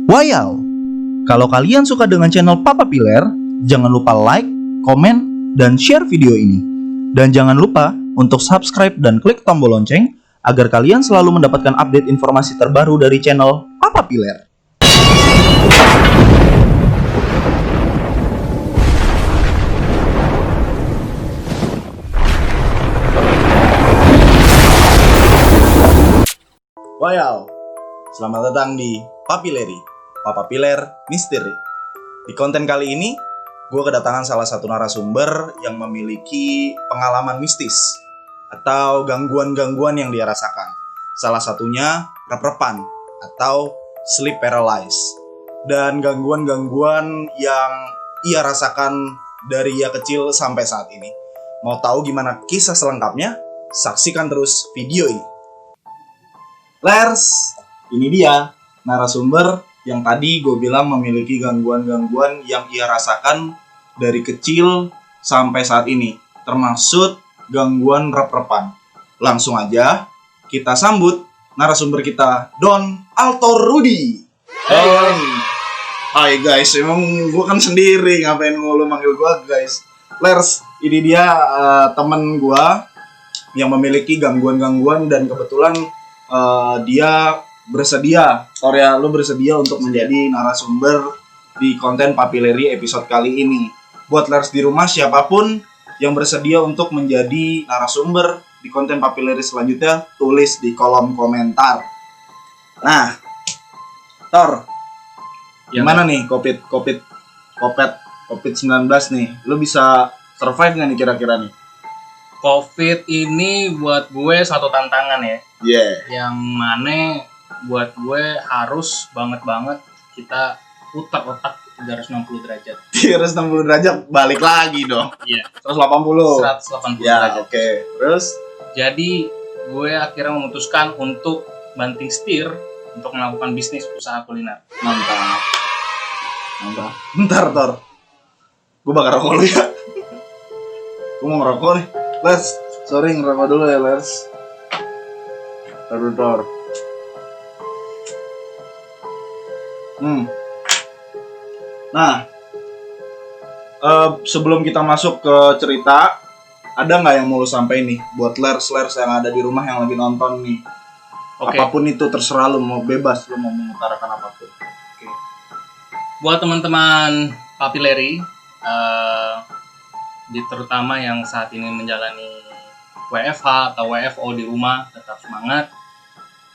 Wayau! Kalau kalian suka dengan channel Papa Piler, jangan lupa like, komen, dan share video ini. Dan jangan lupa untuk subscribe dan klik tombol lonceng agar kalian selalu mendapatkan update informasi terbaru dari channel Papa Piler. Wayau! Selamat datang di Papileri, Papa Piler Misteri. Di konten kali ini, gue kedatangan salah satu narasumber yang memiliki pengalaman mistis atau gangguan-gangguan yang dia rasakan. Salah satunya rep-repan atau sleep paralysis. Dan gangguan-gangguan yang ia rasakan dari ia kecil sampai saat ini. Mau tahu gimana kisah selengkapnya? Saksikan terus video ini. Lers, ini dia narasumber yang tadi gue bilang memiliki gangguan-gangguan yang ia rasakan dari kecil sampai saat ini, termasuk gangguan rep-repan. Langsung aja kita sambut narasumber kita, Don Alto Rudy. Hey. Hai guys, emang gue kan sendiri, ngapain lu manggil gue guys? Lers, ini dia temen gue yang memiliki gangguan-gangguan dan kebetulan dia bersedia, lu bersedia untuk menjadi narasumber di konten Papileri episode kali ini. Buat Lers di rumah, siapapun yang bersedia untuk menjadi narasumber di konten Papileri selanjutnya, tulis di kolom komentar. Nah, Tor, gimana nih COVID-19 nih? Lu bisa survive nggak nih kira-kira nih? COVID ini buat gue satu tantangan ya. Yang mana buat gue harus banget kita putar otak 360 derajat. 360 derajat balik lagi dong. Iya. 180 ya, derajat. Oke. Terus? Jadi gue akhirnya memutuskan untuk banting setir untuk melakukan bisnis usaha kuliner. Mantap. Bentar, Tor. Gue bakar rokok lu ya. Gue mau ngerokok nih. Les, sorry ngerokok dulu ya, Les. Tor. Nah, sebelum kita masuk ke cerita, ada nggak yang mau lu sampai nih buat Lers yang ada di rumah yang lagi nonton nih? Okay. Apapun itu terserah lu, mau bebas lu mau mengutarakan apapun. Okay. Buat teman-teman Papileri, terutama yang saat ini menjalani WFH atau WFO di rumah, tetap semangat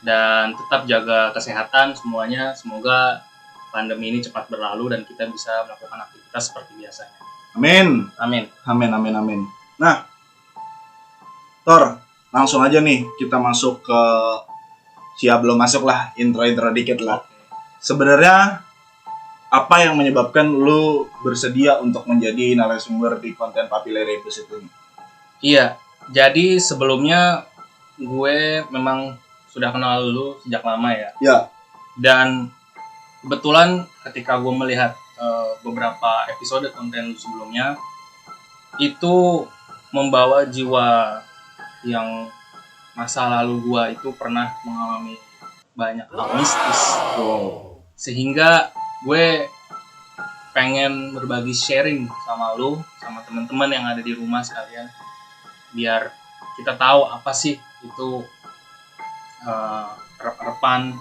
dan tetap jaga kesehatan semuanya. Semoga pandemi ini cepat berlalu dan kita bisa melakukan aktivitas seperti biasanya. Amin. Nah, Tor, langsung aja nih kita masuk ke belum masuk lah, intro dikit lah. Okay. Sebenarnya apa yang menyebabkan lu bersedia untuk menjadi narasumber di konten Papileri episode ini? Iya, jadi sebelumnya gue memang sudah kenal lu sejak lama ya. Ya. Dan kebetulan ketika gue melihat beberapa episode konten sebelumnya, itu membawa jiwa yang masa lalu gue itu pernah mengalami banyak hal mistis. Wow. Sehingga gue pengen berbagi sharing sama lu, sama teman-teman yang ada di rumah sekalian, biar kita tahu apa sih itu rep-repan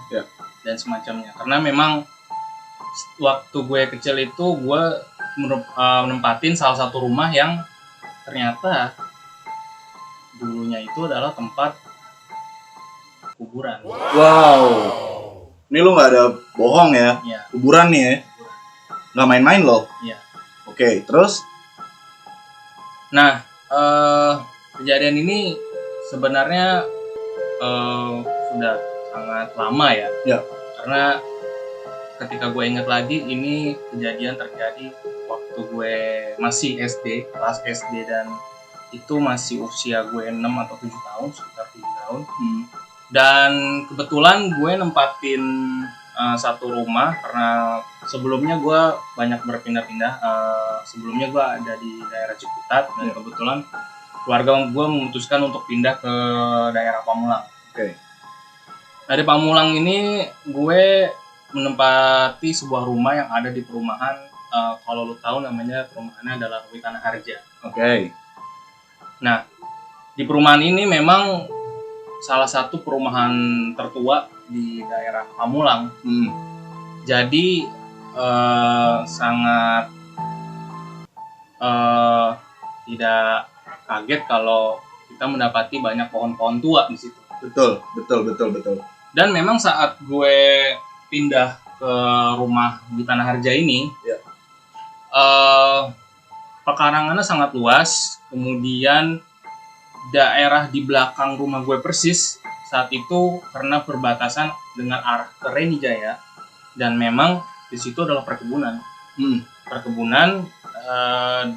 dan semacamnya. Karena memang waktu gue kecil itu gue menempatin salah satu rumah yang ternyata dulunya itu adalah tempat kuburan. Wow. Ini lu nggak ada bohong ya? Iya. Kuburan nih ya? Nggak main-main loh? Iya. Oke, terus? Nah, kejadian ini sebenarnya sudah sangat lama ya. Ya. Karena ketika gue ingat lagi, ini kejadian terjadi waktu gue masih SD, kelas SD, dan itu masih usia gue 6 atau 7 tahun, sekitar 7 tahun. Dan kebetulan gue nempatin satu rumah karena sebelumnya gue banyak berpindah-pindah. Sebelumnya gue ada di daerah Ciputat dan kebetulan keluarga gue memutuskan untuk pindah ke daerah Pamulang. Oke. Dari Pamulang ini gue menempati sebuah rumah yang ada di perumahan, kalau lu tahu namanya perumahannya adalah Witana Harja. Oke. Nah, di perumahan ini memang salah satu perumahan tertua di daerah Pamulang. Jadi sangat tidak kaget kalau kita mendapati banyak pohon-pohon tua di situ. Betul. Dan memang saat gue pindah ke rumah di Tanah Harja ini, pekarangannya sangat luas. Kemudian daerah di belakang rumah gue persis saat itu karena perbatasan dengan arah ke Reni Jaya, dan memang di situ adalah perkebunan.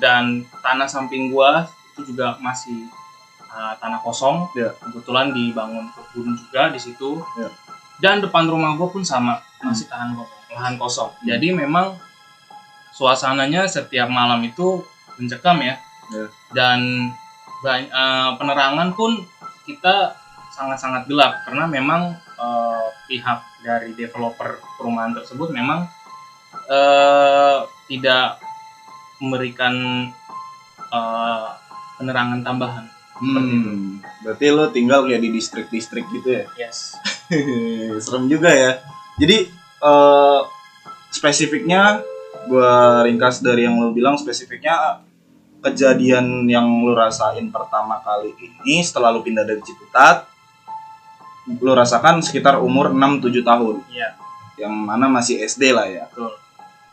Dan tanah samping gue itu juga masih tanah kosong. Kebetulan dibangun kebun juga di situ. Dan depan rumah gue pun sama, masih lahan kosong. Jadi memang suasananya setiap malam itu mencekam ya. Dan penerangan pun kita sangat-sangat gelap karena memang pihak dari developer perumahan tersebut memang tidak memberikan penerangan tambahan. Berarti lo tinggal kayak di distrik-distrik gitu ya? Yes. Serem juga ya. Jadi spesifiknya gue ringkas dari yang lo bilang, spesifiknya kejadian yang lo rasain pertama kali ini setelah lo pindah dari Ciputat, lo rasakan sekitar umur 6-7 tahun. Iya. Yang mana masih SD lah ya. Betul.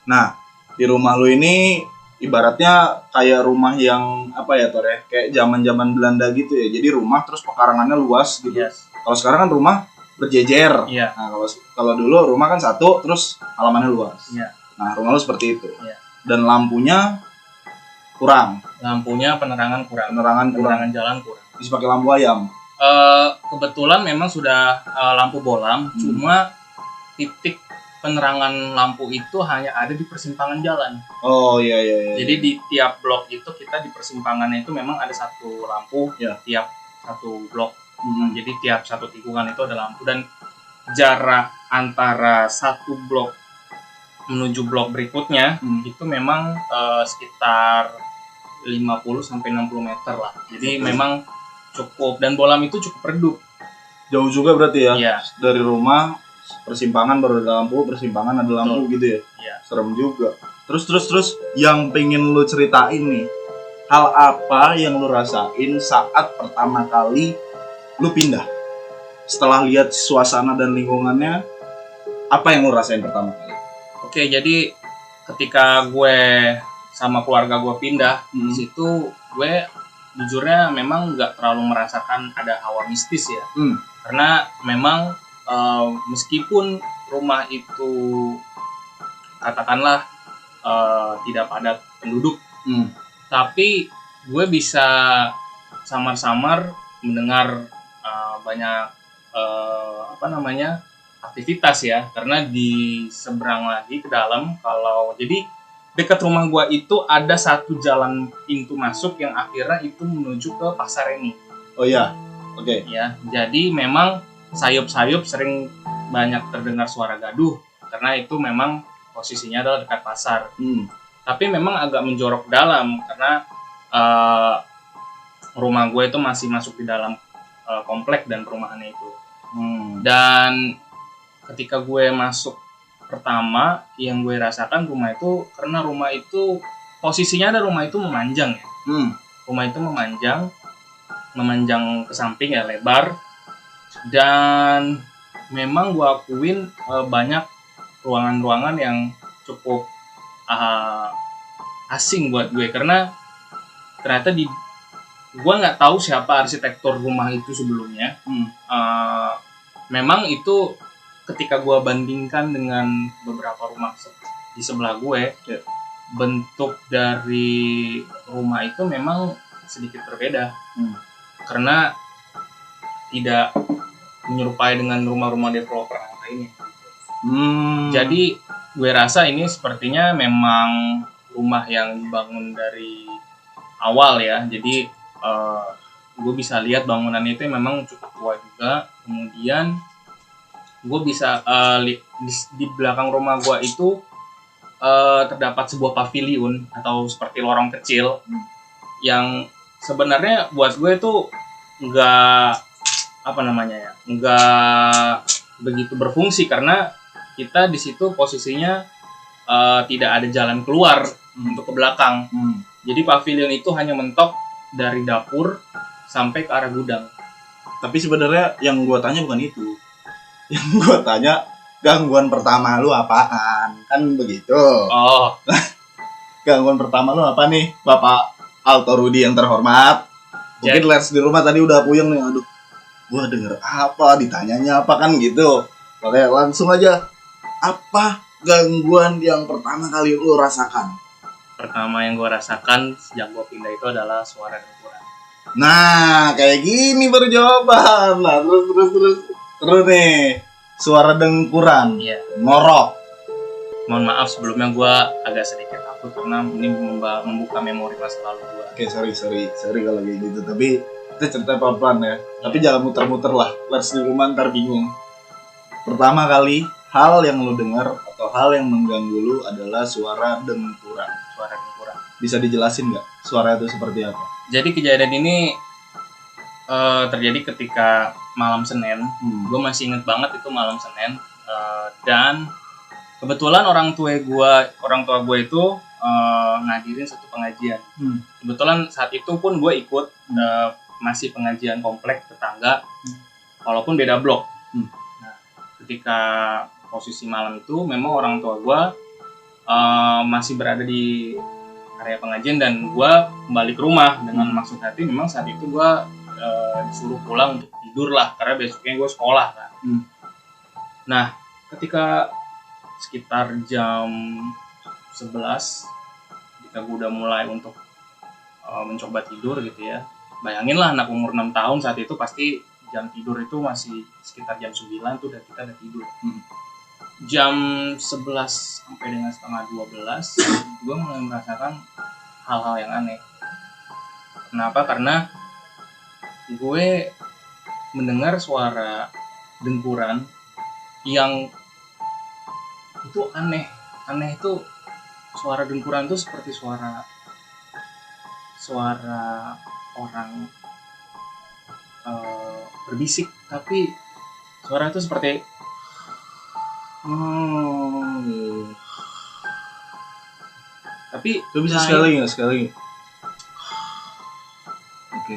Nah, di rumah lo ini ibaratnya kayak rumah yang apa ya Tor ya, kayak zaman-zaman Belanda gitu ya. Jadi rumah terus pekarangannya luas gitu. Yes. Kalau sekarang kan rumah berjejer. Iya. Nah, kalau dulu rumah kan satu terus halamannya luas. Iya. Nah, rumah lu seperti itu. Iya. Dan lampunya kurang. Penerangan kurang. Penerangan Jalan kurang. Bisa pakai lampu ayam. Kebetulan memang sudah lampu bolam, cuma titik penerangan lampu itu hanya ada di persimpangan jalan. Oh iya. Jadi di tiap blok itu kita di persimpangannya itu memang ada satu lampu tiap satu blok. Jadi tiap satu tikungan itu ada lampu, dan jarak antara satu blok menuju blok berikutnya itu memang sekitar 50-60 meter lah. Jadi memang cukup, dan bolam itu cukup redup. Jauh juga berarti ya? Iya. Dari rumah persimpangan baru ada lampu, persimpangan ada lampu. Betul. Gitu ya? Iya. Serem juga. Terus yang pengen lu ceritain nih, hal apa yang lu rasain saat pertama kali lu pindah? Setelah lihat suasana dan lingkungannya, apa yang lu rasain pertama kali? Oke, jadi ketika gue sama keluarga gue pindah, di situ gue jujurnya memang nggak terlalu merasakan ada hawa mistis ya. Karena memang meskipun rumah itu katakanlah tidak padat penduduk, tapi gue bisa samar-samar mendengar banyak aktivitas ya, karena di seberang lagi ke dalam, kalau jadi dekat rumah gua itu ada satu jalan pintu masuk yang akhirnya itu menuju ke Pasar Reni. Oh iya, oke. Ya, jadi memang sayup-sayup sering banyak terdengar suara gaduh karena itu memang posisinya adalah dekat pasar. Tapi memang agak menjorok dalam karena rumah gue itu masih masuk di dalam komplek dan perumahannya itu. Dan ketika gue masuk pertama, yang gue rasakan rumah itu, karena rumah itu posisinya ada, rumah itu memanjang ya. Rumah itu memanjang ke samping ya, lebar. Dan memang gue akuin banyak ruangan-ruangan yang cukup asing buat gue, karena ternyata gue nggak tahu siapa arsitektur rumah itu sebelumnya. Memang itu ketika gue bandingkan dengan beberapa rumah di sebelah gue, bentuk dari rumah itu memang sedikit berbeda. Karena tidak menyerupai dengan rumah-rumah developer yang lainnya. Jadi gue rasa ini sepertinya memang rumah yang dibangun dari awal ya. Jadi gue bisa lihat bangunannya itu memang cukup tua juga. Kemudian gue bisa di belakang rumah gue itu terdapat sebuah pavilion atau seperti lorong kecil yang sebenarnya buat gue itu nggak apa namanya ya, nggak begitu berfungsi karena kita di situ posisinya tidak ada jalan keluar untuk ke belakang. Jadi pavilion itu hanya mentok dari dapur sampai ke arah gudang. Tapi sebenarnya yang gua tanya bukan itu. Yang gua tanya gangguan pertama lu apaan? Kan begitu. Oh, Gangguan pertama lu apa nih, Bapak Alto Rudi yang terhormat? Mungkin Les di rumah tadi udah puyeng nih, aduh. Gua denger apa, ditanyanya apa kan gitu. Makanya langsung aja. Apa gangguan yang pertama kali lu rasakan? pertama yang gue rasakan sejak gue pindah itu adalah suara dengkuran. Nah, kayak gini baru jawaban. Nah, terus nih. Suara dengkuran, Iya. ngorok. Mohon maaf sebelumnya gue agak sedikit takut karena ini membuka memori masa lalu gue. Oke, sorry kalau kayak gitu. Tapi kita cerita pelan-pelan ya. Tapi jangan muter-muter lah. Les di rumah ntar bingung. Pertama kali hal yang lu dengar atau hal yang mengganggu lu adalah suara dengkuran. Suara dengkuran. Bisa dijelasin nggak suara itu seperti apa? Jadi kejadian ini terjadi ketika malam Senin. Gue masih inget banget itu malam Senin. Dan kebetulan orang tua gue itu ngadirin satu pengajian. Kebetulan saat itu pun gue ikut masih pengajian komplek tetangga, walaupun beda blok. Nah, ketika posisi malam itu memang orang tua gue masih berada di area pengajian dan gue kembali ke rumah dengan maksud hati memang saat itu gue disuruh pulang untuk tidur lah karena besoknya gue sekolah kan. Nah, ketika sekitar jam 11 ketika gue udah mulai untuk mencoba tidur gitu ya, bayangin lah anak umur 6 tahun saat itu pasti jam tidur itu masih sekitar jam 9 tuh kita udah tidur. Jam 11 sampai dengan setengah 12 gue mulai merasakan hal-hal yang aneh. Kenapa? Karena gue mendengar suara dengkuran yang itu aneh itu suara dengkuran itu seperti suara orang berbisik, tapi suara itu seperti tapi Lu bisa sekali lagi. Oke.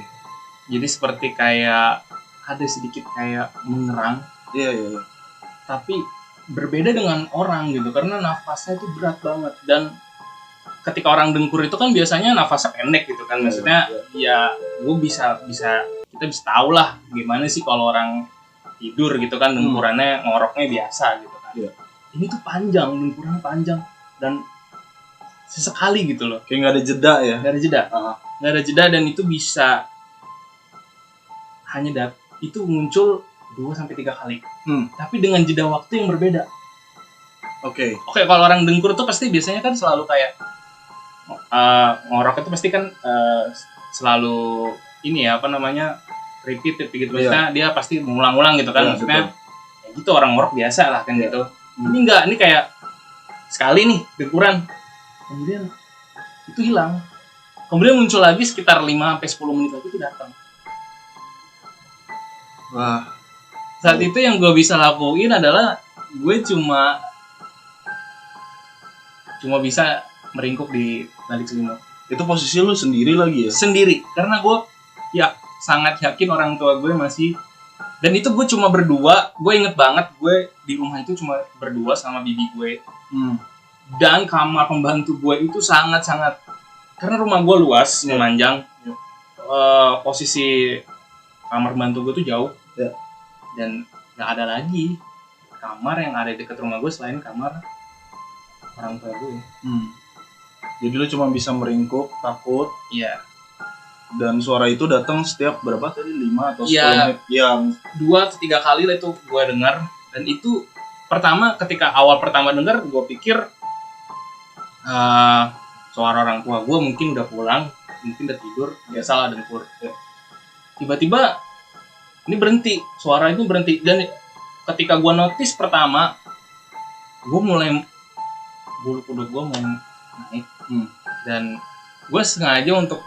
Jadi seperti kayak ada sedikit kayak mengerang. Iya. Tapi berbeda dengan orang gitu karena nafasnya itu berat banget dan ketika orang dengkur itu kan biasanya nafasnya pendek gitu kan, maksudnya ya gue bisa kita bisa tahu lah gimana sih kalau orang tidur gitu kan dengkurannya ngoroknya biasa gitu kan. Ini tuh panjang, dengkurannya panjang dan sesekali gitu loh, kayak nggak ada jeda ya. nggak ada jeda dan itu bisa itu muncul 2-3 kali. Tapi dengan jeda waktu yang berbeda. Oke, kalau orang dengkur tuh pasti biasanya kan selalu kayak ngorok itu pasti kan selalu ini ya apa namanya repeat gitu, maksudnya dia pasti mengulang-ulang gitu kan, maksudnya ya gitu orang ngorok biasa lah kan gitu. Ini enggak, ini kayak sekali nih dengkuran kemudian itu hilang, kemudian muncul lagi sekitar 5-10 menit lagi itu datang. Wah, saat itu yang gue bisa lakuin adalah gue cuma bisa meringkuk di balik selimut. itu posisi lu sendiri lagi ya? Sendiri, karena gue ya sangat yakin orang tua gue masih, dan itu gue cuma berdua. Gue inget banget gue di rumah itu cuma berdua sama bibi gue. Dan kamar pembantu gue itu sangat-sangat, karena rumah gue luas, memanjang. Posisi kamar pembantu gue tuh jauh. Dan gak ada lagi kamar yang ada di dekat rumah gue selain kamar orang tua gue. Jadi lu cuma bisa meringkuk, takut. Iya. Dan suara itu datang setiap berapa tadi? 5 atau 10 menit? Yang 2-3 kali lah itu gue dengar. Dan itu ketika awal pertama dengar gue pikir suara orang tua gue mungkin udah pulang, mungkin udah tidur, biasalah dengkur. Tiba-tiba ini berhenti, suara itu berhenti dan ketika gue notice pertama, gue mulai bulu kuduk gue mulai naik. Dan gue sengaja untuk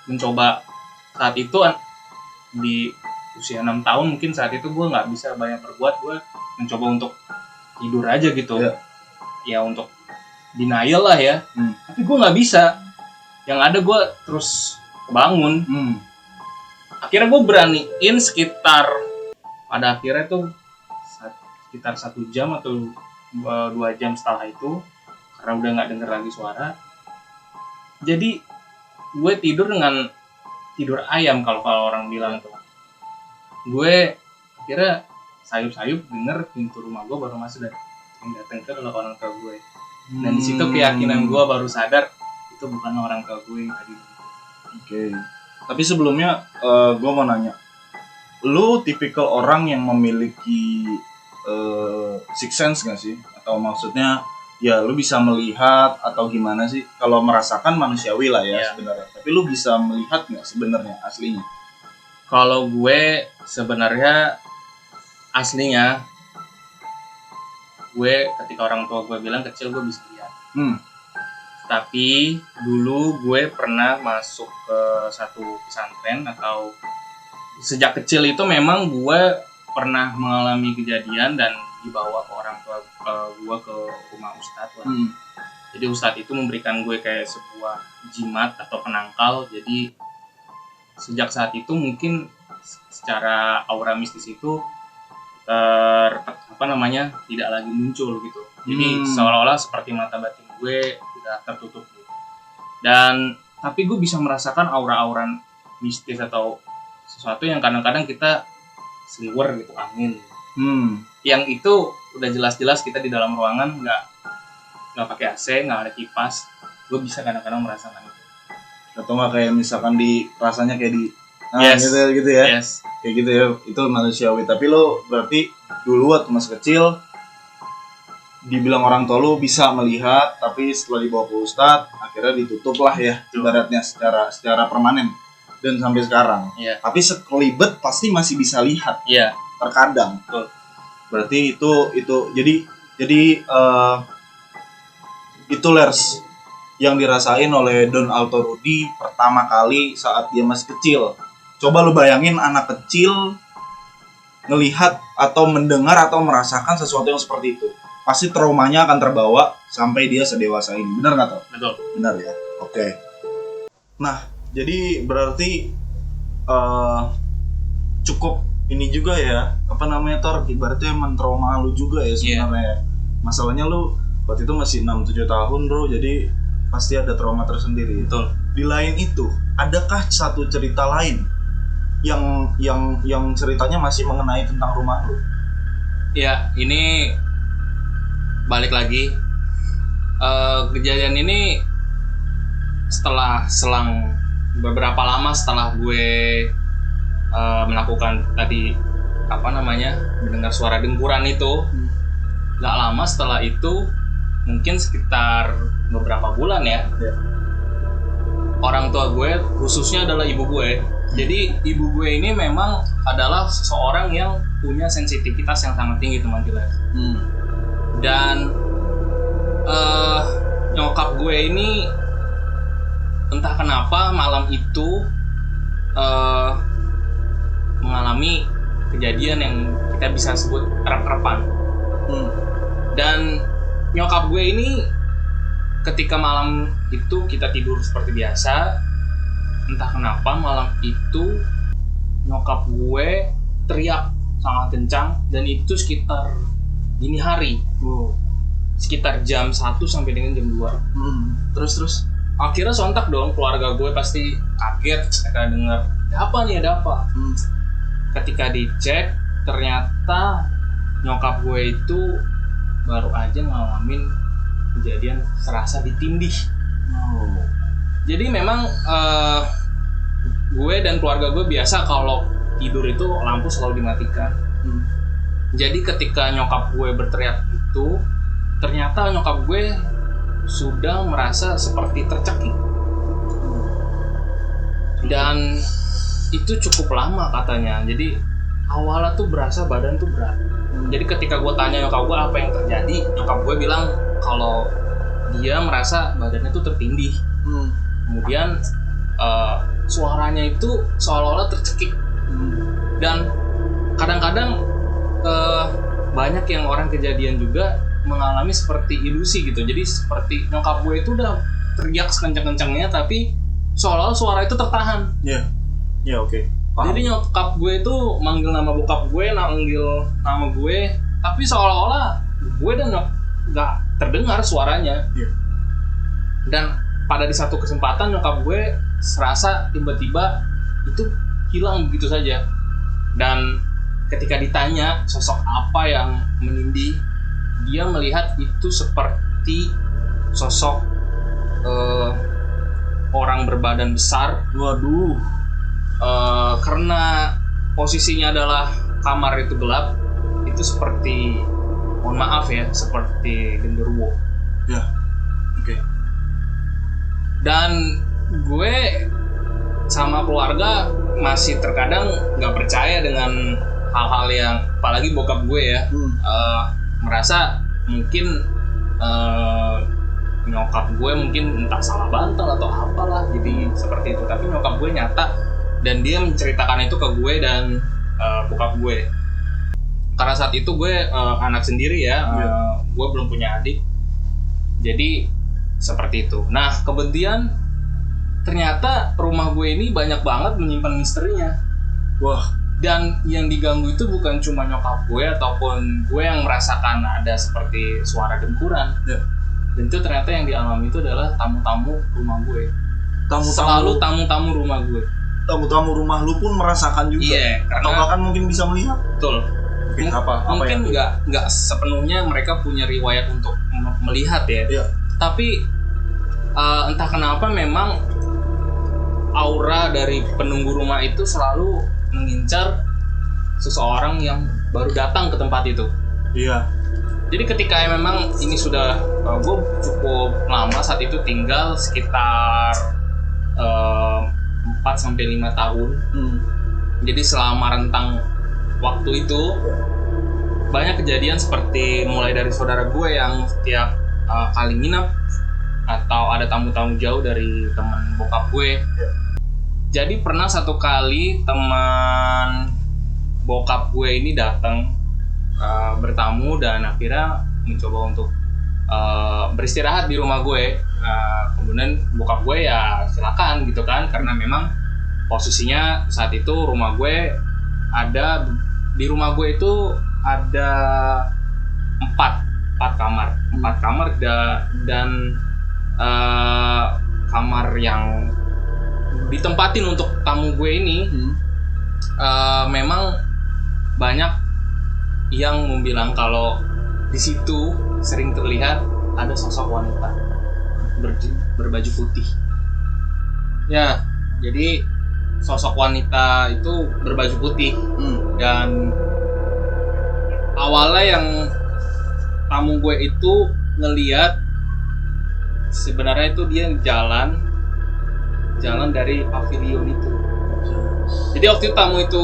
mencoba saat itu di usia 6 tahun mungkin saat itu gue nggak bisa banyak berbuat, gue mencoba untuk tidur aja gitu. Ya untuk denial lah ya. Tapi gue nggak bisa. Yang ada gue terus bangun. Akhirnya gue beraniin sekitar pada akhirnya tuh sekitar 1 jam atau 2 jam setelah itu, karena udah nggak denger lagi suara. Jadi gue tidur dengan tidur ayam kalau orang bilang tuh. Gue akhirnya sayup-sayup denger pintu rumah gue baru masuk, dan yang datang itu adalah orang tua gue. Dan di situ keyakinan gue baru sadar itu bukan orang tua gue yang tadi. Oke. Tapi sebelumnya gue mau nanya, lu tipikal orang yang memiliki sixth sense nggak sih? Atau maksudnya ya lu bisa melihat atau gimana sih? Kalau merasakan manusiawi lah ya sebenarnya. Tapi lu bisa melihat nggak sebenarnya aslinya? Kalau gue sebenarnya aslinya, gue ketika orang tua gue bilang kecil gue bisa lihat. Tapi dulu gue pernah masuk ke satu pesantren, atau sejak kecil itu memang gue pernah mengalami kejadian dan dibawa ke orang tua gue ke rumah ustadz lah. Jadi ustadz itu memberikan gue kayak sebuah jimat atau penangkal. Jadi sejak saat itu mungkin secara aura mistis itu tidak lagi muncul gitu. Jadi seolah-olah seperti mata batin gue udah tertutup gitu. Dan tapi gue bisa merasakan aura-aura mistis atau sesuatu yang kadang-kadang kita seliwer gitu, angin. Yang itu udah jelas-jelas kita di dalam ruangan nggak pakai AC, nggak ada kipas, gue bisa kadang-kadang merasakan itu. Atau nggak kayak misalkan rasanya kayak gitu ya. Kayak gitu ya, itu manusiawi. Tapi lo berarti dulu waktu masih kecil dibilang orang tua lo bisa melihat, tapi setelah dibawa ke ustadz akhirnya ditutup lah ya, ibaratnya secara permanen, dan sampai sekarang. Tapi sekelibet pasti masih bisa lihat. Terkadang. Berarti itu jadi itu Lers yang dirasain oleh Don Alto Rudy pertama kali saat dia masih kecil. Coba lu bayangin anak kecil ngelihat atau mendengar atau merasakan sesuatu yang seperti itu. Pasti traumanya akan terbawa sampai dia sedewasa ini. Benar nggak, Toh? Betul. Benar ya. Oke. Nah, jadi berarti cukup ini juga ya, Tor, ibaratnya mentrauma lu juga ya sebenarnya. Masalahnya lu waktu itu masih 6-7 tahun, bro, jadi pasti ada trauma tersendiri. Betul. Di lain itu, adakah satu cerita lain yang ceritanya masih mengenai tentang rumah lu? Ya, ini balik lagi. Kejadian ini setelah selang beberapa lama setelah gue melakukan tadi mendengar suara dengkuran itu. Gak lama setelah itu, mungkin sekitar beberapa bulan ya. Orang tua gue, khususnya adalah ibu gue. Jadi ibu gue ini memang adalah seseorang yang punya sensitivitas yang sangat tinggi, teman-teman. Dan nyokap gue ini entah kenapa malam itu mengalami kejadian yang kita bisa sebut rep-repan. Dan nyokap gue ini ketika malam itu kita tidur seperti biasa, entah kenapa malam itu nyokap gue teriak sangat kencang, dan itu sekitar dini hari. Sekitar jam 1 sampai dengan jam 2. Terus akhirnya sontak dong, keluarga gue pasti kaget ketika dengar ada apa. Ketika dicek, ternyata nyokap gue itu baru aja ngalamin kejadian serasa ditindih. Jadi memang gue dan keluarga gue biasa kalau tidur itu lampu selalu dimatikan. Jadi ketika nyokap gue berteriak itu, ternyata nyokap gue sudah merasa seperti tercekik. Dan itu cukup lama katanya. Jadi awalnya tuh berasa badan tuh berat. Jadi ketika gue tanya nyokap gue apa yang terjadi, nyokap gue bilang kalau dia merasa badannya tuh tertindih. Kemudian suaranya itu seolah-olah tercekik. Dan kadang-kadang banyak yang orang kejadian juga mengalami seperti ilusi gitu. Jadi seperti nyokap gue itu udah teriak sekencang-kencangnya tapi seolah-olah suara itu tertahan. Iya, oke. Jadi nyokap gue itu manggil nama bokap gue, manggil nama gue, tapi seolah-olah gue dan nggak terdengar suaranya. Dan pada di satu kesempatan nyokap gue serasa tiba-tiba itu hilang begitu saja. Dan ketika ditanya sosok apa yang menindih, dia melihat itu seperti sosok orang berbadan besar. Waduh. Karena posisinya adalah kamar itu gelap, itu seperti, mohon maaf ya, seperti genderuwo. Ya, oke. Dan gue sama keluarga masih terkadang nggak percaya dengan hal-hal yang, apalagi bokap gue ya, merasa mungkin nyokap gue mungkin entah salah bantal atau apalah, jadi seperti itu. Tapi nyokap gue nyata dan dia menceritakan itu ke gue dan bokap gue. Karena saat itu gue anak sendiri ya, gue belum punya adik, jadi seperti itu. Nah kemudian ternyata rumah gue ini banyak banget menyimpan misterinya. Wah. Dan yang diganggu itu bukan cuma nyokap gue ataupun gue yang merasakan ada seperti suara gempuran. Dan itu ternyata yang dialami itu adalah tamu-tamu rumah gue. Selalu tamu-tamu rumah gue. Tamu-tamu rumah lu pun merasakan juga. Iya, atau bahkan mungkin bisa melihat. Betul. Mungkin nggak sepenuhnya mereka punya riwayat untuk melihat ya. Iya. Tapi entah kenapa memang aura dari penunggu rumah itu selalu mengincar seseorang yang baru datang ke tempat itu. Iya. Jadi ketika memang ini sudah gue cukup lama saat itu tinggal sekitar 4-5 tahun. Jadi selama rentang waktu itu banyak kejadian seperti mulai dari saudara gue yang setiap kali nginap atau ada tamu-tamu jauh dari teman bokap gue. Jadi pernah satu kali teman bokap gue ini datang bertamu dan akhirnya mencoba untuk beristirahat di rumah gue. Kemudian bokap gue ya silakan gitu kan, karena memang posisinya saat itu rumah gue ada, di rumah gue itu ada 4 kamar dan kamar yang ditempatin untuk tamu gue ini memang banyak yang membilang kalau di situ sering terlihat ada sosok wanita berbaju putih. Ya, jadi sosok wanita itu berbaju putih. Dan awalnya yang tamu gue itu ngelihat sebenarnya itu dia jalan dari pavilion itu. Jadi waktu itu tamu itu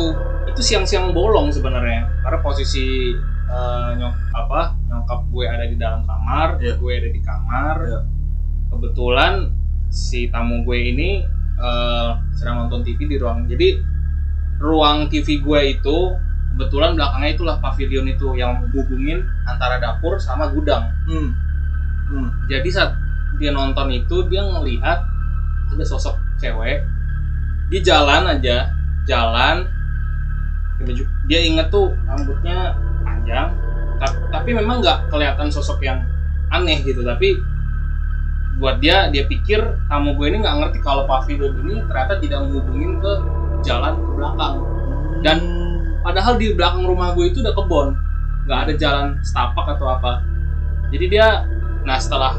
siang-siang bolong sebenarnya, karena posisi nyokap gue ada di dalam kamar, gue ada di kamar. Kebetulan si tamu gue ini sedang nonton TV di ruang. Jadi ruang TV gue itu kebetulan belakangnya itulah pavilion itu yang menghubungin antara dapur sama gudang. Jadi saat dia nonton itu dia ngelihat ada sosok cewek, dia jalan, dia inget tuh rambutnya panjang, tapi memang nggak kelihatan sosok yang aneh gitu. Tapi buat dia pikir tamu gue ini nggak ngerti kalau pavilion ini ternyata tidak menghubungin ke jalan ke belakang. Dan padahal di belakang rumah gue itu udah kebon, nggak ada jalan setapak atau apa. Jadi dia, nah setelah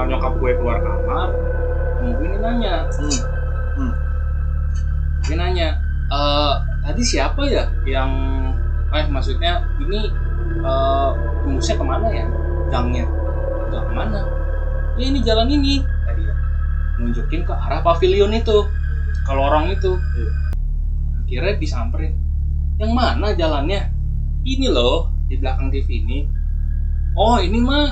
nyokap gue keluar kamar, tamu gue ini nanya, dia nanya, tadi siapa ya yang, maksudnya ini tembusnya kemana ya, gangnya, nggak kemana? Ya ini jalan ini, tadi ya, nunjukin ke arah pavilion itu, ke lorong itu. Akhirnya disamperin, yang mana jalannya? Ini loh di belakang TV ini. Oh ini mah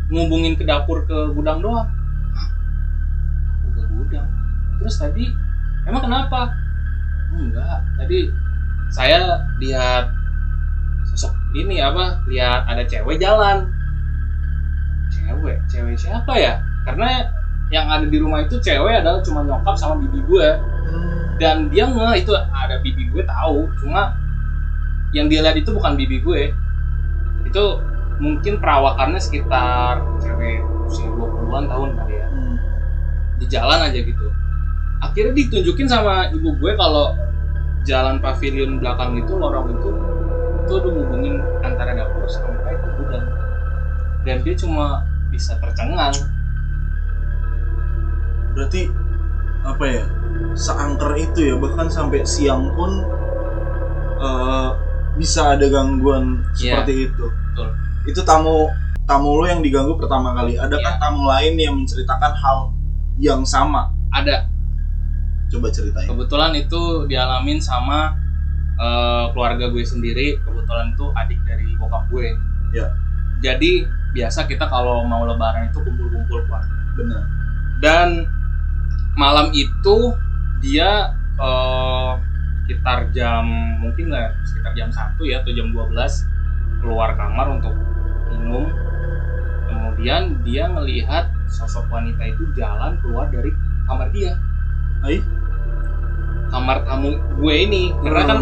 ngubungin ke dapur ke gudang doang. Hah? Ke gudang. Terus tadi emang kenapa? Enggak, tadi saya lihat sosok ini lihat ada cewek jalan. Cewek siapa ya? Karena yang ada di rumah itu cewek adalah cuma nyokap sama bibi gue. Dan dia itu ada bibi gue tahu, cuma yang dia lihat itu bukan bibi gue. Itu mungkin perawakannya sekitar cewek usia 20-an tahun kali ya. Di jalan aja gitu. Akhirnya ditunjukin sama ibu gue kalau jalan pavilion belakang itu, lorong itu udah hubungin antara dapur sampai ke gudang. Dan dia cuma bisa tercengang. Berarti apa ya, seangker itu ya, bahkan sampai siang pun bisa ada gangguan seperti itu. Betul. Itu tamu lo yang diganggu pertama kali. Adakah tamu lain yang menceritakan hal yang sama? Ada. Coba ceritain. Kebetulan itu dialamin sama keluarga gue sendiri. Kebetulan itu adik dari bokap gue. Ya. Jadi biasa kita kalau mau lebaran itu kumpul-kumpul keluarga. Benar. Dan malam itu dia sekitar jam 1 ya atau jam 12 keluar kamar untuk minum. Kemudian dia melihat sosok wanita itu jalan keluar dari kamar dia. Kamar tamu gue ini, karena kan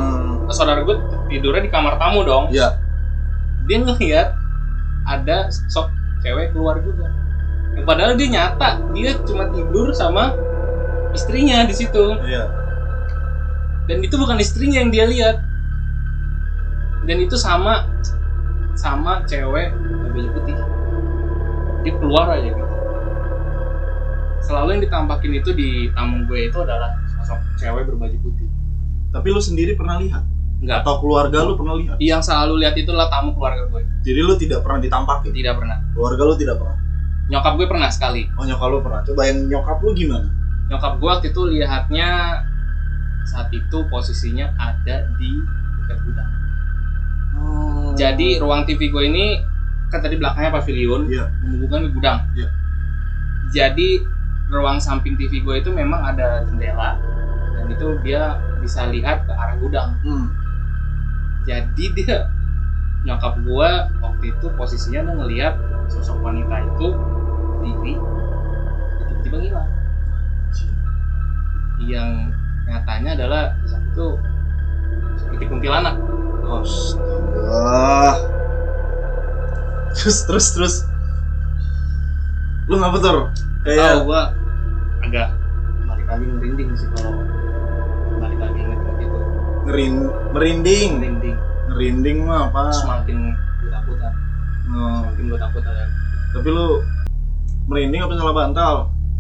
saudara gue tidurnya di kamar tamu dong. Iya. Dia ngelihat ada sosok cewek keluar juga. Padahal dia nyata, dia cuma tidur sama istrinya di situ. Iya. Dan itu bukan istrinya yang dia lihat. Dan itu sama cewek berbaju putih. Dia keluar aja gitu. Selalu yang ditampakin itu di tamu gue itu adalah sosok cewek berbaju putih. Tapi lu sendiri pernah lihat? Enggak. Atau keluarga lu pernah lihat? Yang selalu lihat itulah tamu keluarga gue. Jadi lu tidak pernah ditampakin? Tidak pernah. Keluarga lu tidak pernah? Nyokap gue pernah sekali. Oh, nyokap lu pernah. Coba yang nyokap lu gimana? Nyokap gue waktu itu lihatnya saat itu posisinya ada di dekat gudang. Jadi ruang TV gue ini kan tadi belakangnya pavilion, menghubungkan ke gudang. Iya. Jadi ruang samping TV gue itu memang ada jendela dan itu dia bisa lihat ke arah gudang. Jadi dia nyokap gue waktu itu posisinya tuh ngelihat sosok wanita itu berdiri, tiba-tiba hilang. Yang nyatanya adalah saat itu seperti kuntilanak. Astaga. Terus lu ngapa tuh? Kayak gua agak balik lagi merinding sih kalau balik lagi inget gitu. Merinding mah apa? Semakin gue takutan. Semakin gue takut aja. Tapi lu merinding apa salah bantal?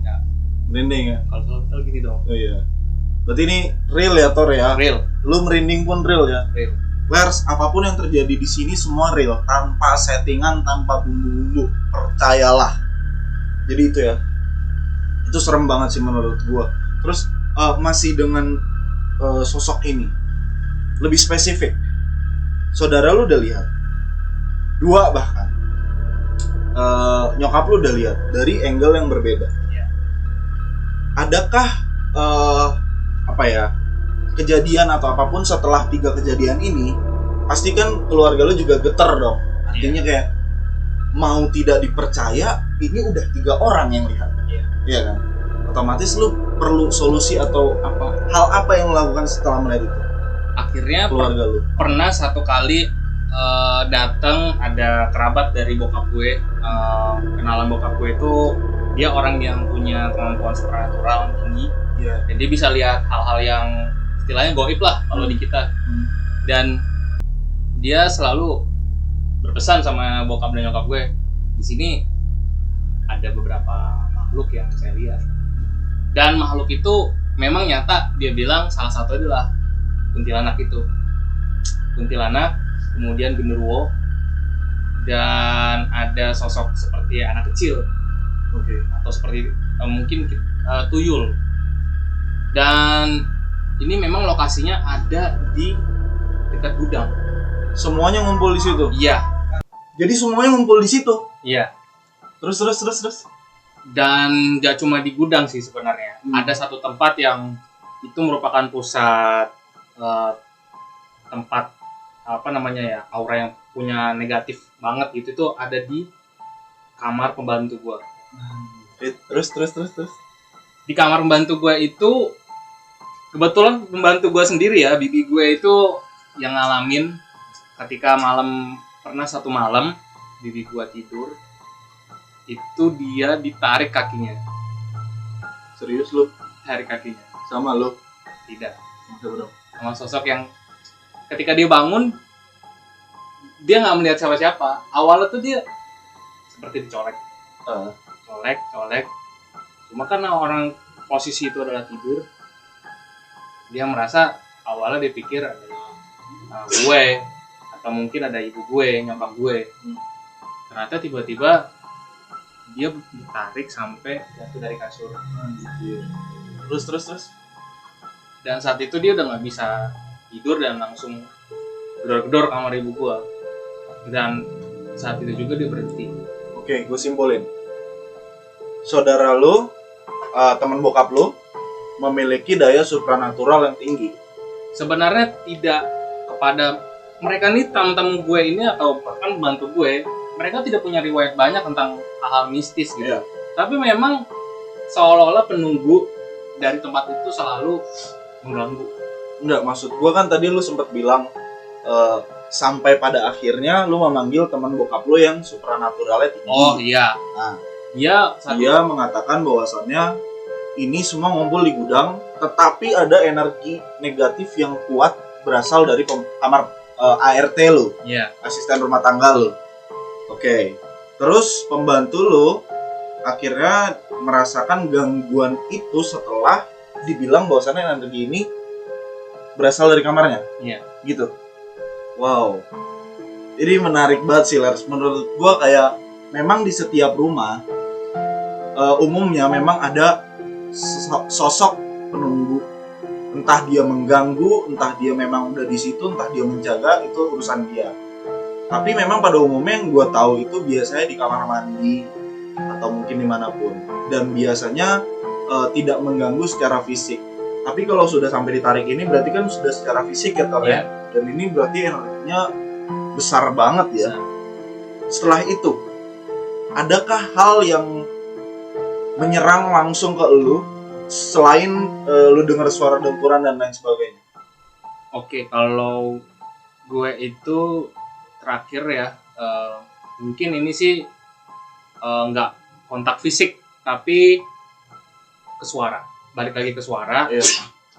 Ya. Merinding ya? Kalau salah bantal gini dong. Oh iya. Berarti ini real ya, Tor ya? Real. Lu merinding pun real ya? Real. Wers, apapun yang terjadi di sini semua real, tanpa settingan, tanpa bumbu-bumbu. Percayalah. Jadi itu ya. Itu serem banget sih menurut gua. Terus masih dengan sosok ini. Lebih spesifik. Saudara lu udah lihat. 2 bahkan. Nyokap lu udah lihat dari angle yang berbeda. Iya. Adakah kejadian atau apapun setelah 3 kejadian ini, pasti kan keluarga lu juga getar dong. Artinya kayak mau tidak dipercaya, ini udah 3 orang yang lihat. Iya kan? Otomatis lu perlu solusi atau hal apa yang melakukan setelah melihat itu? Akhirnya keluarga lu pernah satu kali datang ada kerabat dari bokap gue, kenalan bokap gue itu dia orang yang punya kemampuan supranatural tinggi. Dan dia bisa lihat hal-hal yang istilahnya gaib lah kalau di kita. Dan dia selalu berpesan sama bokap dan nyokap gue, di sini ada beberapa makhluk yang saya lihat. Dan makhluk itu memang nyata, dia bilang salah satu adalah kuntilanak itu. Kuntilanak, kemudian genderuwo, dan ada sosok seperti anak kecil. Atau seperti mungkin tuyul. Dan ini memang lokasinya ada di dekat gudang. Semuanya ngumpul di situ. Iya. Jadi semuanya ngumpul di situ. Iya. Terus. Dan gak cuma di gudang sih sebenarnya. Ada satu tempat yang itu merupakan pusat tempat apa namanya ya, aura yang punya negatif banget gitu, itu ada di kamar pembantu gua. Terus. Di kamar pembantu gue itu kebetulan pembantu gue sendiri ya, bibi gue itu yang ngalamin ketika pernah satu malam bibi gue tidur itu dia ditarik kakinya. Serius lu? Tarik kakinya. Sama lu? Tidak. Masa bro? Sama sosok yang ketika dia bangun dia nggak melihat siapa-siapa. Awalnya tuh dia seperti dicolek. Colek. Cuma karena orang posisi itu adalah tidur, dia merasa awalnya dia pikir adalah gue atau mungkin ada ibu gue, nyokap gue. Ternyata tiba-tiba dia ditarik sampai jatuh dari kasur. Terus. Dan saat itu dia udah nggak bisa tidur dan langsung gedor-gedor kamar ibu gue. Dan saat itu juga dia berhenti. Oke, gue simpulin. Saudara lu, teman bokap lu, memiliki daya supranatural yang tinggi. Sebenarnya tidak kepada mereka nih, tamu-tamu gue ini atau bahkan pembantu gue, mereka tidak punya riwayat banyak tentang hal-hal mistis gitu. Iya. Tapi memang seolah-olah penunggu dari tempat itu selalu mengganggu. Enggak, maksud gue kan tadi lu sempat bilang sampai pada akhirnya lu memanggil teman bokap lu yang supranaturalnya tinggi. Oh iya. Nah, dia mengatakan bahwasannya ini semua ngumpul di gudang, tetapi ada energi negatif yang kuat berasal dari kamar ART lu, asisten rumah tangga lu. Oke. Terus pembantu lu akhirnya merasakan gangguan itu setelah dibilang bahwasannya energi ini berasal dari kamarnya. Iya. Gitu. Wow. Ini menarik banget sih, Lars. Menurut gua kayak memang di setiap rumah umumnya memang ada sosok penunggu. Entah dia mengganggu, entah dia memang udah di situ, entah dia menjaga, itu urusan dia. Tapi memang pada umumnya yang gue tahu itu biasanya di kamar mandi atau mungkin dimanapun, dan biasanya tidak mengganggu secara fisik. Tapi kalau sudah sampai ditarik ini berarti kan sudah secara fisik ya, Tor, ya? Dan ini berarti energinya besar banget ya. Setelah itu, adakah hal yang menyerang langsung ke lu selain lu dengar suara dengkuran dan lain sebagainya? Oke, kalau gue itu terakhir ya, mungkin ini sih nggak kontak fisik tapi ke suara. Balik lagi ke suara. Iya.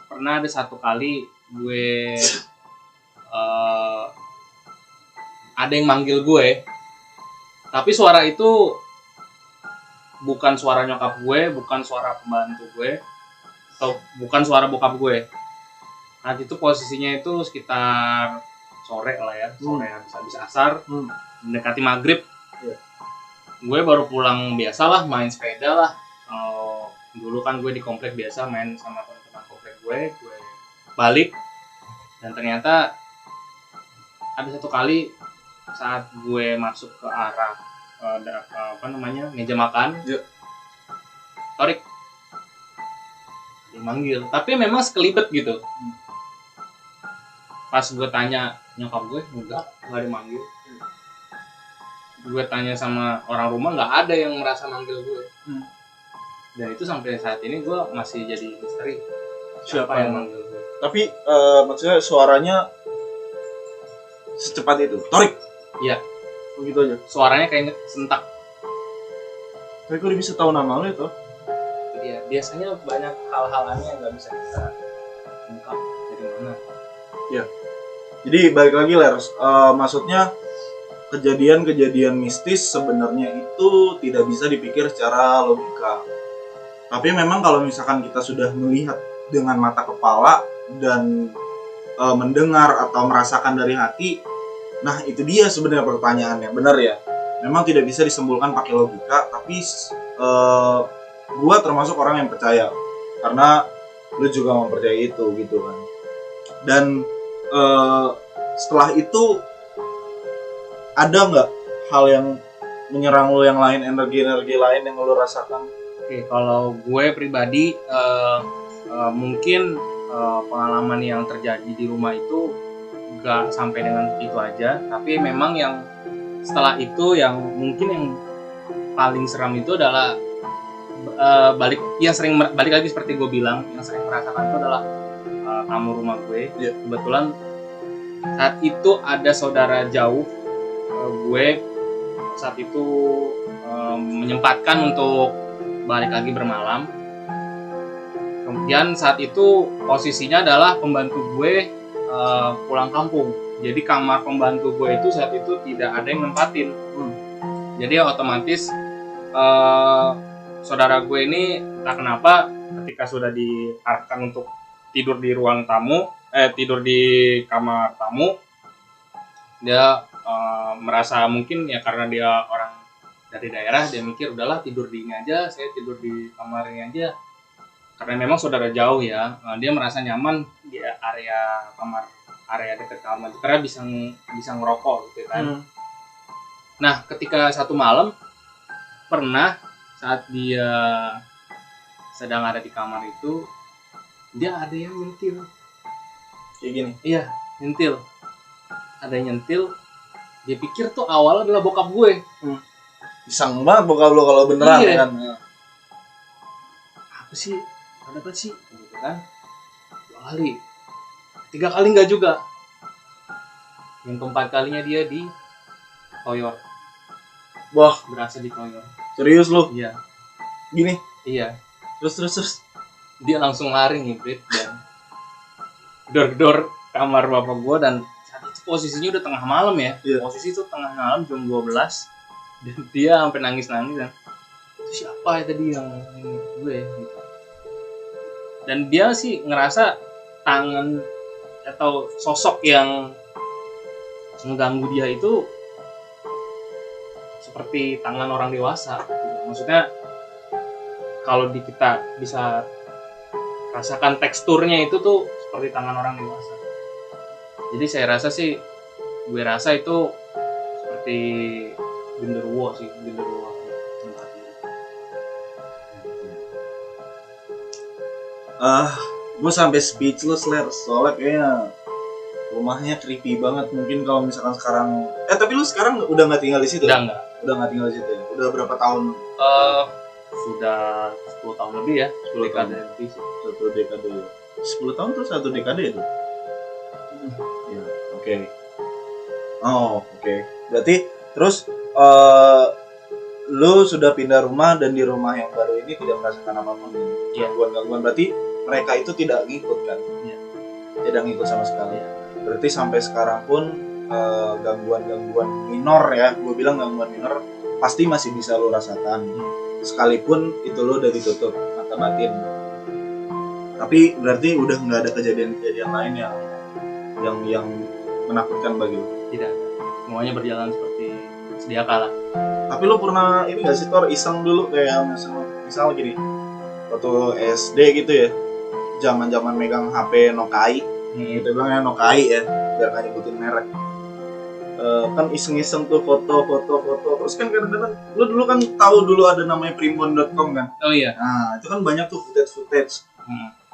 Pernah ada satu kali gue ada yang manggil gue, tapi suara itu bukan suara nyokap gue, bukan suara pembantu gue, atau bukan suara bokap gue. Nah itu posisinya itu sekitar sore lah ya, sore habis asar, mendekati maghrib. Gue baru pulang biasa lah, main sepeda lah. Dulu kan gue di komplek biasa main sama teman-teman komplek gue balik, dan ternyata ada satu kali saat gue masuk ke arah meja makan, Torik dimanggil, tapi memang sekelibet gitu. Pas gue tanya nyokap gue, nggak dimanggil. Gue tanya sama orang rumah, nggak ada yang merasa manggil gue. Dan itu sampai saat ini gue masih jadi misteri, siapa yang manggil gue. Tapi maksudnya suaranya secepat itu, Torik? Iya. Begitu aja? Suaranya kayak sentak. Tapi kok dia bisa tahu nama lu itu? Iya, biasanya banyak hal-hal aneh yang nggak bisa kita ungkap dari mana. Iya. Jadi balik lagi, Lers, maksudnya kejadian-kejadian mistis sebenarnya itu tidak bisa dipikir secara logika. Tapi memang kalau misalkan kita sudah melihat dengan mata kepala dan mendengar atau merasakan dari hati, nah itu dia sebenarnya pertanyaannya, benar ya? Memang tidak bisa disimpulkan pakai logika, tapi gua termasuk orang yang percaya, karena lu juga mempercayai itu gitu kan. Dan setelah itu ada nggak hal yang menyerang lu yang lain, energi-energi lain yang lu rasakan? Oke, kalau gue pribadi mungkin pengalaman yang terjadi di rumah itu gak sampai dengan itu aja, tapi memang yang setelah itu yang mungkin yang paling seram itu adalah balik lagi seperti gue bilang, yang sering merasakan itu adalah tamu rumah gue. Iya. Kebetulan saat itu ada saudara jauh gue saat itu menyempatkan untuk balik lagi bermalam. Kemudian saat itu posisinya adalah pembantu gue pulang kampung. Jadi kamar pembantu gue itu saat itu tidak ada yang nempatin. Jadi otomatis saudara gue ini entah kenapa ketika sudah diarahkan untuk tidur di ruang tamu, tidur di kamar tamu, dia merasa mungkin ya karena dia orang dari daerah, dia mikir udahlah tidur di ini aja, saya tidur di kamar ini aja. Karena memang saudara jauh ya, dia merasa nyaman di area dekat kamar itu karena bisa ngerokok gitu kan. Nah, ketika satu malam pernah saat dia sedang ada di kamar itu, dia ada yang nyentil. Kayak gini. Iya, nyentil. Ada yang nyentil. Dia pikir tuh awalnya adalah bokap gue. Pisang banget bokap lu kalau beneran. Iya. Kan. Apa sih? Ada apa sih? Gitu kan. 2 kali. 3 kali enggak juga. Yang keempat kalinya dia di toyor. Wah, Berasa di toyor. serius lu? Iya. Gini. Iya. Terus. Dia langsung lari ngibrit dan gedor-gedor kamar bapak gue, dan saat itu posisinya udah tengah malam ya. Iya. Posisi itu tengah malam jam 12 dan dia sampai nangis-nangis dan itu siapa ya tadi yang ini gue gitu. Dan dia sih ngerasa tangan atau sosok yang mengganggu dia itu seperti tangan orang dewasa gitu. Maksudnya kalau kita bisa rasakan teksturnya itu tuh seperti tangan orang dewasa. Jadi gue rasa itu seperti genderuwo tempatnya. Gue sampai speechless Ler, soalnya kayaknya rumahnya creepy banget. Mungkin kalau misalkan sekarang, tapi lu sekarang udah nggak tinggal di situ? Udah nggak tinggal di situ ya? Udah berapa tahun? Sudah 10 tahun lebih ya, 10 dekade lebih sih. 1 dekade. 10 tahun tuh 1 dekade itu. Ya, oke. Oh, oke. Berarti terus lu sudah pindah rumah dan di rumah yang baru ini tidak merasakan apapun gangguan-gangguan. Berarti mereka itu tidak ngikut kan? Iya. Tidak ngikut sama sekali. Berarti sampai sekarang pun gangguan-gangguan minor ya, gue bilang gangguan minor pasti masih bisa lu rasakan. Sekalipun itu lo udah ditutup mata batin. Tapi berarti udah nggak ada kejadian-kejadian lain yang menakutkan bagi lo? Tidak. Semuanya berjalan seperti sedia kala. Tapi lo pernah ini nggak sih Tor, iseng dulu kayak misal gini, waktu SD gitu ya, zaman megang HP Nokai, kita bilangnya Nokai ya, biar nggak nyebutin merek. Kan iseng-iseng tuh foto, terus kan kadang-kadang lu dulu kan tahu dulu ada namanya primbon.com kan? Oh iya. Nah itu kan banyak tuh footage.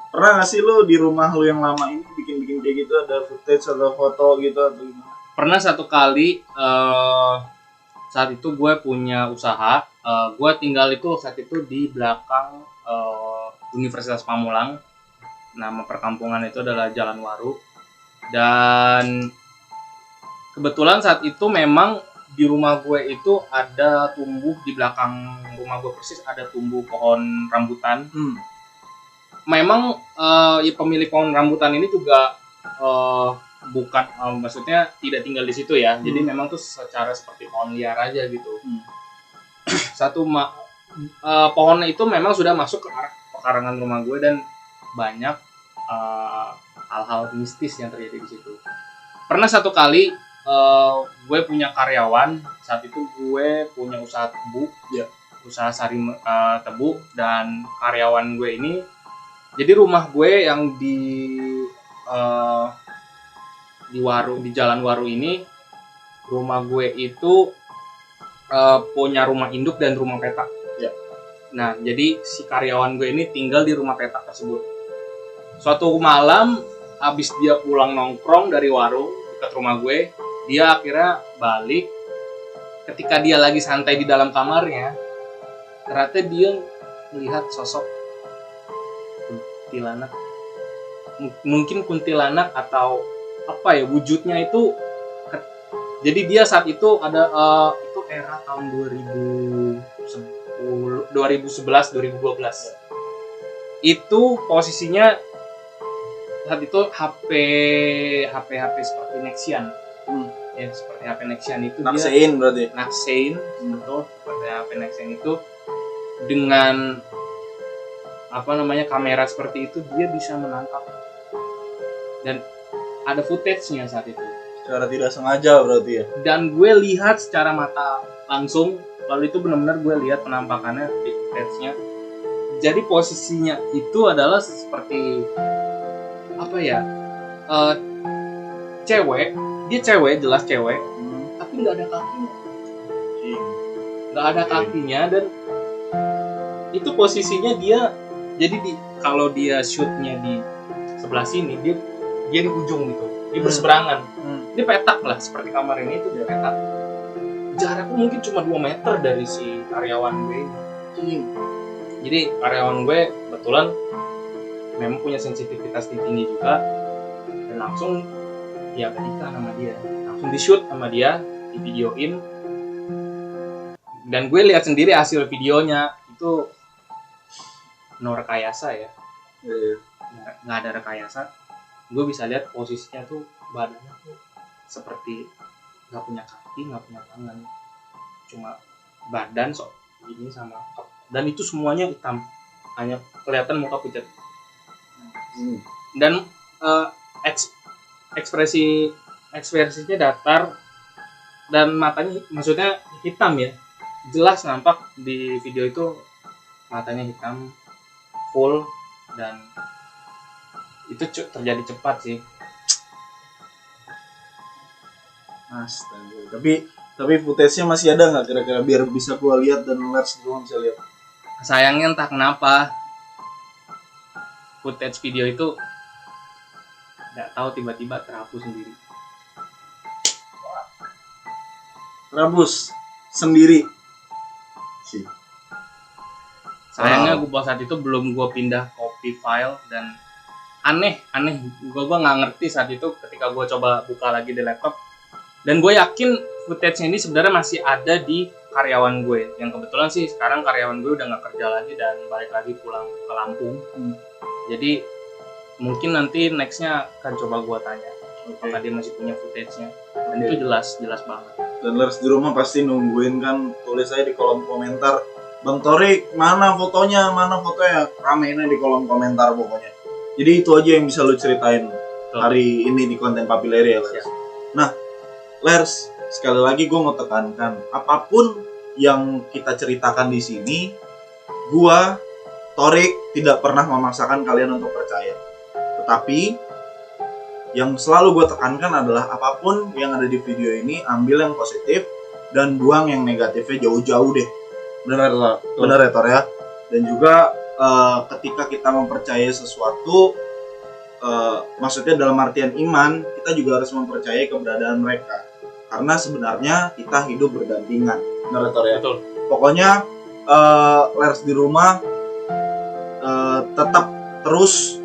Pernah nggak sih lu di rumah lu yang lama ini bikin kayak gitu, ada footage atau foto gitu atau gimana? Pernah satu kali saat itu gue punya usaha, gue tinggal itu saat itu di belakang Universitas Pamulang. Nama perkampungan itu adalah Jalan Waru, dan kebetulan saat itu memang di rumah gue itu ada tumbuh, di belakang rumah gue persis ada tumbuh pohon rambutan. Memang ya pemilik pohon rambutan ini juga bukan maksudnya tidak tinggal di situ ya. Jadi memang tuh secara seperti pohon liar aja gitu. Pohon itu memang sudah masuk ke arah pekarangan rumah gue dan banyak hal-hal mistis yang terjadi di situ. Pernah satu kali gue punya karyawan, saat itu gue punya usaha tebu, usaha sari tebu, dan karyawan gue ini Jadi rumah gue yang eh, di Jalan Waru ini, rumah gue itu punya rumah induk dan rumah petak. Ya. Nah, jadi si karyawan gue ini tinggal di rumah petak tersebut. Suatu malam, habis dia pulang nongkrong dari warung dekat rumah gue, dia akhirnya balik. Ketika dia lagi santai di dalam kamarnya, ternyata dia melihat sosok kuntilanak. Mungkin kuntilanak atau apa ya, wujudnya itu. Jadi dia saat itu ada itu era tahun 2011 2012. Itu posisinya saat itu HP seperti Nexian. Ya, seperti HP Nexian itu Naksein berarti. Naksein, betul, seperti HP Nexian itu dengan kamera seperti itu dia bisa menangkap, dan ada footage-nya saat itu. Secara tidak sengaja berarti ya. Dan gue lihat secara mata langsung, lalu itu benar-benar gue lihat penampakannya di footage-nya. Jadi posisinya itu adalah seperti cewek, dia cewek, jelas cewek, tapi nggak ada kakinya. Nggak ada kakinya, dan itu posisinya dia, jadi kalau dia shootnya di sebelah sini, dia di ujung gitu, dia berseberangan. Dia petak lah, seperti kamar ini itu dia petak. Jaraknya mungkin cuma 2 meter dari si karyawan gue ini. Jadi karyawan gue kebetulan memang punya sensitivitas tinggi juga, dan langsung dia berikan sama dia, langsung di shoot sama dia, di videoin. Dan gue lihat sendiri hasil videonya itu no rekayasa ya, nggak ada rekayasa. Gue bisa lihat posisinya tuh badannya tuh seperti nggak punya kaki, nggak punya tangan, cuma badan gini sama, dan itu semuanya hitam, hanya kelihatan muka pucat. Dan ekspresinya datar, dan matanya maksudnya hitam ya, jelas nampak di video itu matanya hitam full, dan itu terjadi cepat sih. Astaga. Tapi footage-nya masih ada nggak kira-kira biar bisa gua lihat dan Lars semua bisa lihat? Sayangnya entah kenapa footage video itu nggak tahu tiba-tiba terhapus sendiri. Terhapus sendiri. Sih. Sayangnya gue saat itu belum gue pindah copy file, dan aneh gue nggak ngerti saat itu ketika gue coba buka lagi di laptop. Dan gue yakin footage ini sebenarnya masih ada di karyawan gue, yang kebetulan sih sekarang karyawan gue udah nggak kerja lagi dan balik lagi pulang ke Lampung. Jadi mungkin nanti nextnya akan coba gue tanya apakah dia masih punya footage-nya. Dan itu jelas banget. Dan Lars di rumah pasti nungguin kan, tulis aja di kolom komentar, Bang Torik mana fotonya, ramein aja di kolom komentar pokoknya. Jadi itu aja yang bisa lu ceritain hari ini di konten Papileri ya, Lars. Nah, Lars, sekali lagi gue mau tekankan, apapun yang kita ceritakan di sini, gue, Torik, tidak pernah memaksakan kalian untuk percaya. Tetapi yang selalu gue tekankan adalah apapun yang ada di video ini, ambil yang positif dan buang yang negatifnya jauh-jauh deh. Benar ya Tor ya. Dan juga ketika kita mempercayai sesuatu, maksudnya dalam artian iman, kita juga harus mempercayai keberadaan mereka. Karena sebenarnya kita hidup berdampingan. Benar Tor ya. Betul. Pokoknya Lars di rumah tetap terus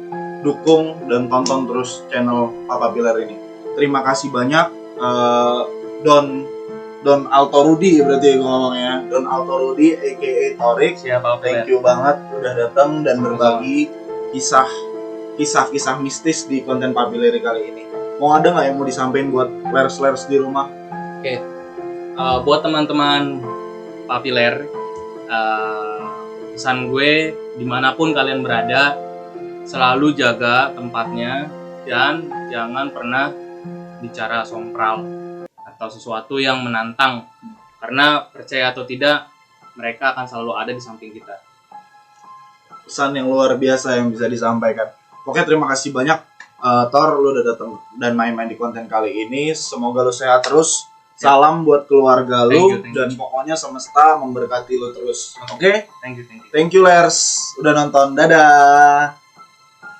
dukung dan tonton terus channel Papa Piler ini. Terima kasih banyak Don Alto Rudi berarti gue ngomongnya. Don Alto Rudi aka Torik. Siapa? Thank you banget udah datang dan berbagi kisah mistis di konten Papileri kali ini. Mau ada nggak yang mau disampaikan buat Lers di rumah? Oke. Buat teman-teman Papiler, pesan gue dimanapun kalian berada, selalu jaga tempatnya dan jangan pernah bicara sompral atau sesuatu yang menantang, karena percaya atau tidak mereka akan selalu ada di samping kita. pesan yang luar biasa yang bisa disampaikan. Oke, terima kasih banyak Thor, lu udah datang dan main-main di konten kali ini. Semoga lu sehat terus. Salam buat keluarga lu Thank you. dan pokoknya semesta memberkati lu terus. Oke? Thank you. Thank you Lers udah nonton. Dadah.